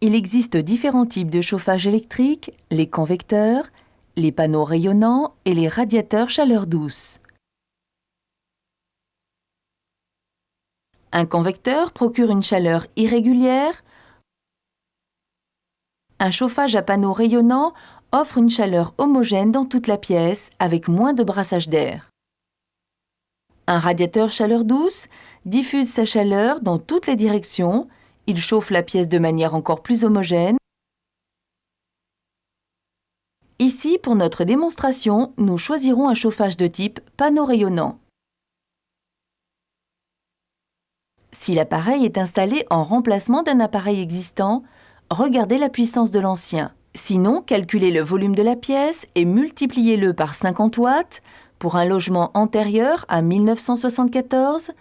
Il existe différents types de chauffage électrique, les convecteurs, les panneaux rayonnants et les radiateurs chaleur douce. Un convecteur procure une chaleur irrégulière. Un chauffage à panneaux rayonnants offre une chaleur homogène dans toute la pièce avec moins de brassage d'air. Un radiateur chaleur douce diffuse sa chaleur dans toutes les directions. Il chauffe la pièce de manière encore plus homogène. Ici, pour notre démonstration, nous choisirons un chauffage de type panneau rayonnant. Si l'appareil est installé en remplacement d'un appareil existant, regardez la puissance de l'ancien. Sinon, calculez le volume de la pièce et multipliez-le par 50 watts pour un logement antérieur à 1974,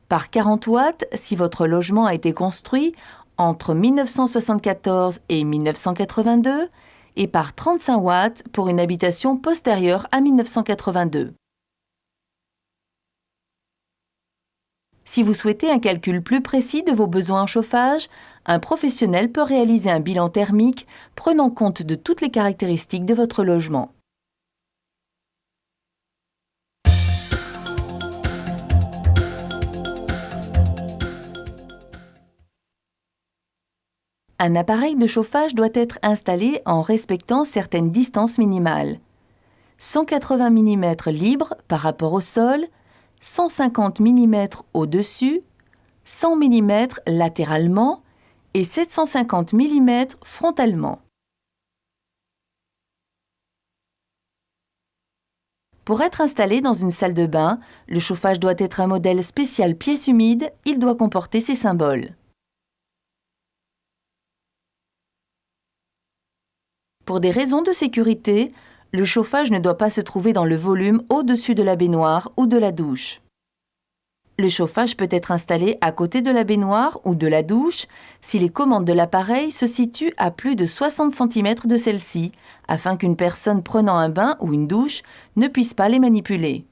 par 40 watts si votre logement a été construit entre 1974 et 1982 et par 35 watts pour une habitation postérieure à 1982. Si vous souhaitez un calcul plus précis de vos besoins en chauffage, un professionnel peut réaliser un bilan thermique prenant compte de toutes les caractéristiques de votre logement. Un appareil de chauffage doit être installé en respectant certaines distances minimales. 180 mm libre par rapport au sol, 150 mm au-dessus, 100 mm latéralement et 750 mm frontalement. Pour être installé dans une salle de bain, le chauffage doit être un modèle spécial pièce humide, il doit comporter ces symboles. Pour des raisons de sécurité, le chauffage ne doit pas se trouver dans le volume au-dessus de la baignoire ou de la douche. Le chauffage peut être installé à côté de la baignoire ou de la douche si les commandes de l'appareil se situent à plus de 60 cm de celle-ci, afin qu'une personne prenant un bain ou une douche ne puisse pas les manipuler.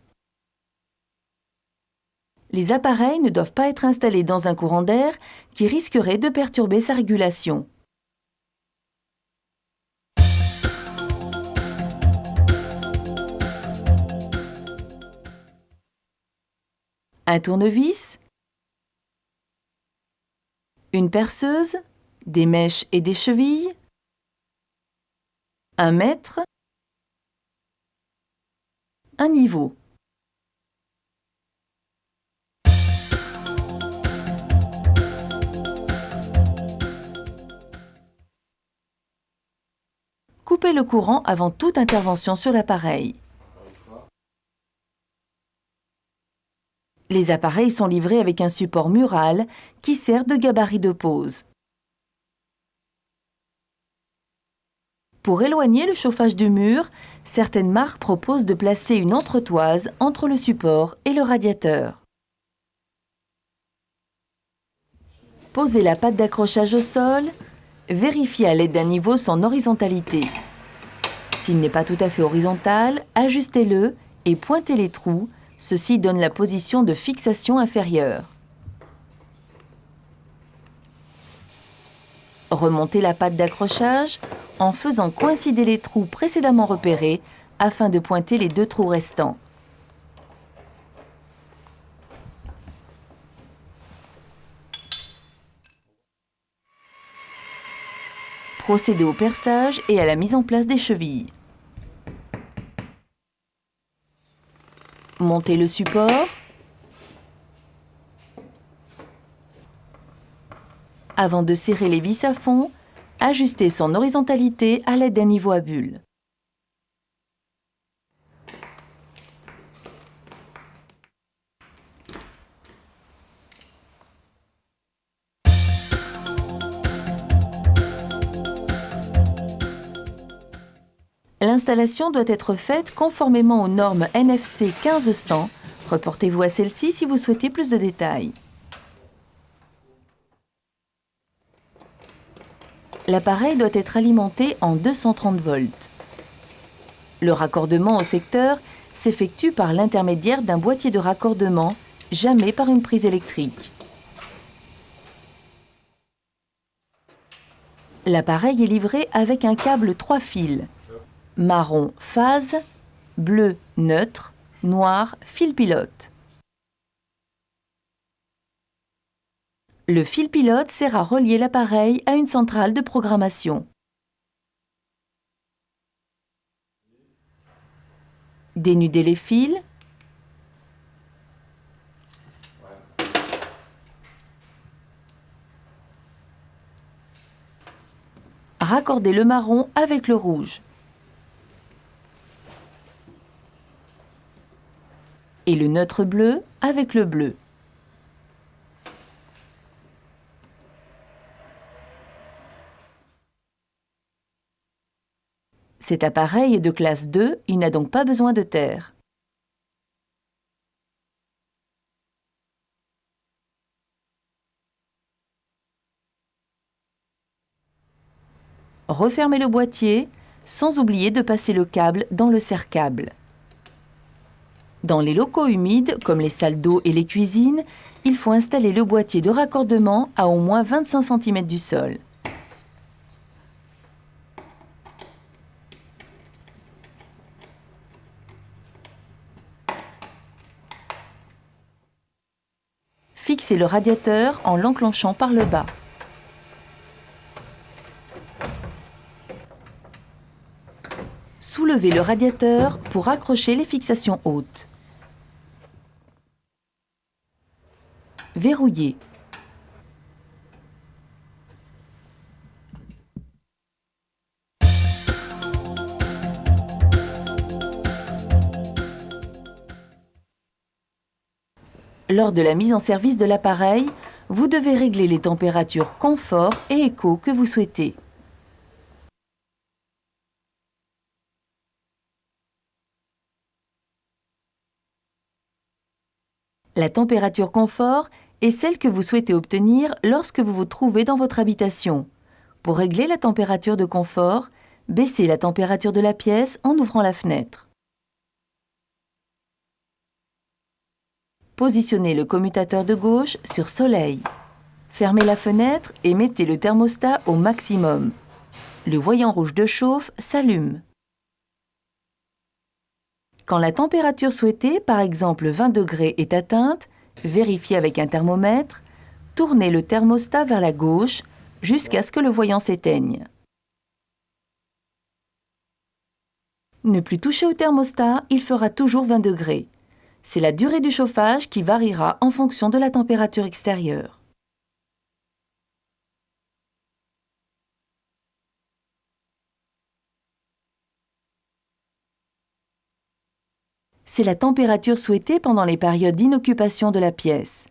Les appareils ne doivent pas être installés dans un courant d'air qui risquerait de perturber sa régulation. Un tournevis, une perceuse, des mèches et des chevilles, un mètre, un niveau. Coupez le courant avant toute intervention sur l'appareil. Les appareils sont livrés avec un support mural qui sert de gabarit de pose. Pour éloigner le chauffage du mur, certaines marques proposent de placer une entretoise entre le support et le radiateur. Posez la patte d'accrochage au sol. Vérifiez à l'aide d'un niveau son horizontalité. S'il n'est pas tout à fait horizontal, ajustez-le et pointez les trous. Ceci donne la position de fixation inférieure. Remontez la patte d'accrochage en faisant coïncider les trous précédemment repérés afin de pointer les deux trous restants. Procédez au perçage et à la mise en place des chevilles. Montez le support. Avant de serrer les vis à fond, ajustez son horizontalité à l'aide d'un niveau à bulles. L'installation doit être faite conformément aux normes NFC 1500. Reportez-vous à celle-ci si vous souhaitez plus de détails. L'appareil doit être alimenté en 230 volts. Le raccordement au secteur s'effectue par l'intermédiaire d'un boîtier de raccordement, jamais par une prise électrique. L'appareil est livré avec un câble 3 fils. Marron phase, bleu neutre, noir fil pilote. Le fil pilote sert à relier l'appareil à une centrale de programmation. Dénudez les fils. Raccordez le marron avec le rouge. Et le neutre bleu avec le bleu. Cet appareil est de classe 2, il n'a donc pas besoin de terre. Refermez le boîtier, sans oublier de passer le câble dans le serre-câble. Dans les locaux humides, comme les salles d'eau et les cuisines, il faut installer le boîtier de raccordement à au moins 25 cm du sol. Fixez le radiateur en l'enclenchant par le bas. Soulevez le radiateur pour accrocher les fixations hautes. Verrouillez. Lors de la mise en service de l'appareil, vous devez régler les températures confort et écho que vous souhaitez. La température confort est celle que vous souhaitez obtenir lorsque vous vous trouvez dans votre habitation. Pour régler la température de confort, baissez la température de la pièce en ouvrant la fenêtre. Positionnez le commutateur de gauche sur Soleil. Fermez la fenêtre et mettez le thermostat au maximum. Le voyant rouge de chauffe s'allume. Quand la température souhaitée, par exemple 20 degrés, est atteinte, vérifiez avec un thermomètre, tournez le thermostat vers la gauche jusqu'à ce que le voyant s'éteigne. Ne plus toucher au thermostat, il fera toujours 20 degrés. C'est la durée du chauffage qui variera en fonction de la température extérieure. C'est la température souhaitée pendant les périodes d'inoccupation de la pièce.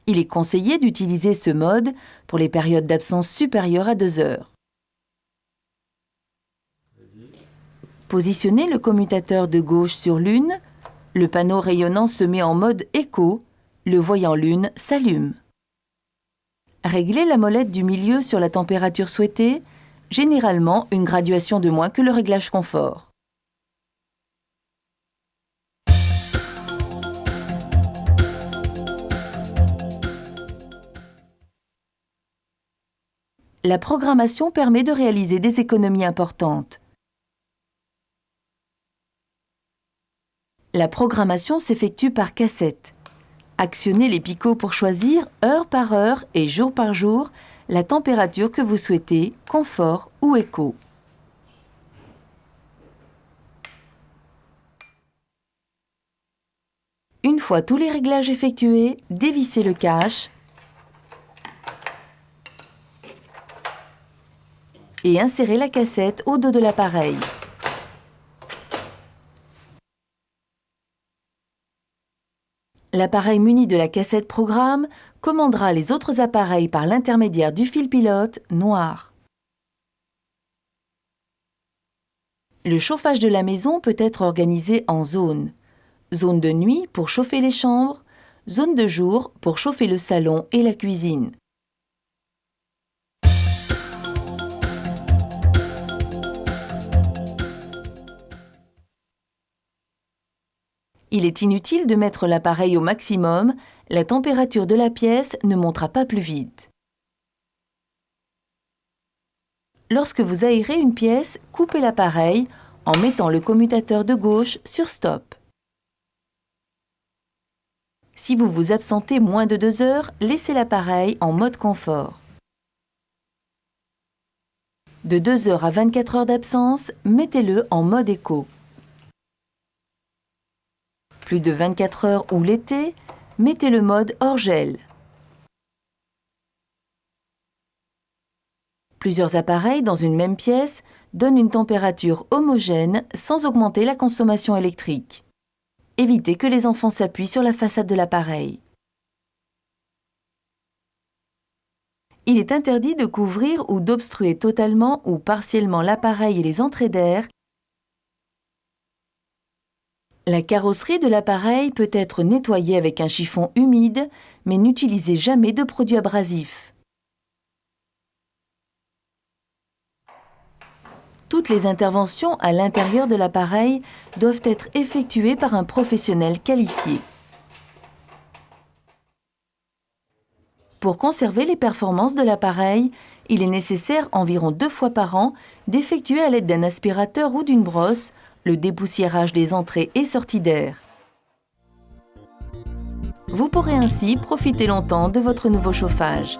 Il est conseillé d'utiliser ce mode pour les périodes d'absence supérieures à 2 heures. Positionnez le commutateur de gauche sur Lune, le panneau rayonnant se met en mode écho, le voyant Lune s'allume. Réglez la molette du milieu sur la température souhaitée, généralement une graduation de moins que le réglage confort. La programmation permet de réaliser des économies importantes. La programmation s'effectue par cassette. Actionnez les picots pour choisir, heure par heure et jour par jour, la température que vous souhaitez, confort ou écho. Une fois tous les réglages effectués, dévissez le cache et insérez la cassette au dos de l'appareil. L'appareil muni de la cassette programme commandera les autres appareils par l'intermédiaire du fil pilote noir. Le chauffage de la maison peut être organisé en zones. Zone de nuit pour chauffer les chambres, zone de jour pour chauffer le salon et la cuisine. Il est inutile de mettre l'appareil au maximum, la température de la pièce ne montera pas plus vite. Lorsque vous aérez une pièce, coupez l'appareil en mettant le commutateur de gauche sur Stop. Si vous vous absentez moins de 2 heures, laissez l'appareil en mode confort. De 2 heures à 24 heures d'absence, mettez-le en mode éco. Plus de 24 heures ou l'été, mettez le mode hors gel. Plusieurs appareils dans une même pièce donnent une température homogène sans augmenter la consommation électrique. Évitez que les enfants s'appuient sur la façade de l'appareil. Il est interdit de couvrir ou d'obstruer totalement ou partiellement l'appareil et les entrées d'air. La carrosserie de l'appareil peut être nettoyée avec un chiffon humide, mais n'utilisez jamais de produits abrasifs. Toutes les interventions à l'intérieur de l'appareil doivent être effectuées par un professionnel qualifié. Pour conserver les performances de l'appareil, il est nécessaire environ 2 fois par an d'effectuer à l'aide d'un aspirateur ou d'une brosse le dépoussiérage des entrées et sorties d'air. Vous pourrez ainsi profiter longtemps de votre nouveau chauffage.